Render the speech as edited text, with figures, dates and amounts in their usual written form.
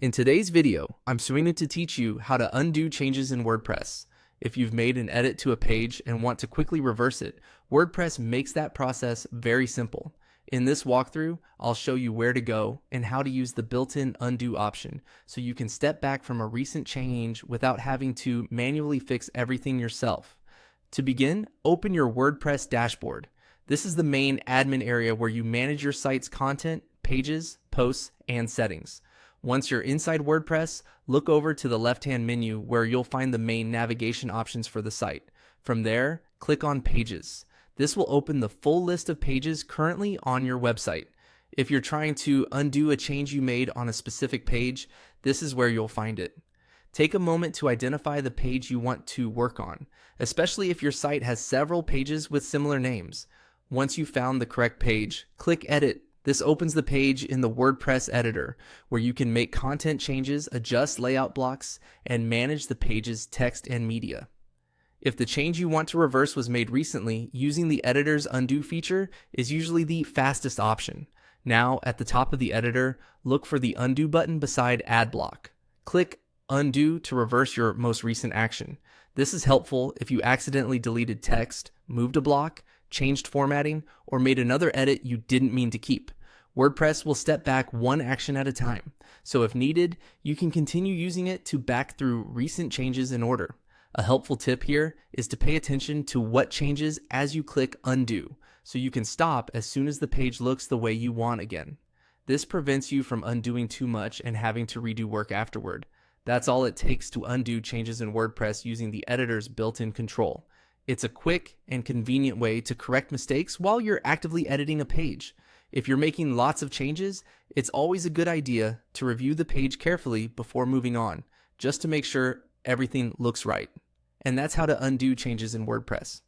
In today's video, I'm swinging to teach you how to undo changes in WordPress. If you've made an edit to a page and want to quickly reverse it, WordPress makes that process very simple. In this walkthrough, I'll show you where to go and how to use the built-in undo option so you can step back from a recent change without having to manually fix everything yourself. To begin, open your WordPress dashboard. This is the main admin area where you manage your site's content, pages, posts, and settings. Once you're inside WordPress, look over to the left-hand menu where you'll find the main navigation options for the site. From there, click on Pages. This will open the full list of pages currently on your website. If you're trying to undo a change you made on a specific page, this is where you'll find it. Take a moment to identify the page you want to work on, especially if your site has several pages with similar names. Once you've found the correct page, click Edit. This opens the page in the WordPress editor, where you can make content changes, adjust layout blocks, and manage the page's text and media. If the change you want to reverse was made recently, using the editor's undo feature is usually the fastest option. Now, at the top of the editor, look for the undo button beside Add Block. Click Undo to reverse your most recent action. This is helpful if you accidentally deleted text, moved a block, changed formatting, or made another edit you didn't mean to keep. WordPress will step back one action at a time, so if needed, you can continue using it to back through recent changes in order. A helpful tip here is to pay attention to what changes as you click Undo, so you can stop as soon as the page looks the way you want again. This prevents you from undoing too much and having to redo work afterward. That's all it takes to undo changes in WordPress using the editor's built-in control. It's a quick and convenient way to correct mistakes while you're actively editing a page. If you're making lots of changes, it's always a good idea to review the page carefully before moving on, just to make sure everything looks right. And that's how to undo changes in WordPress.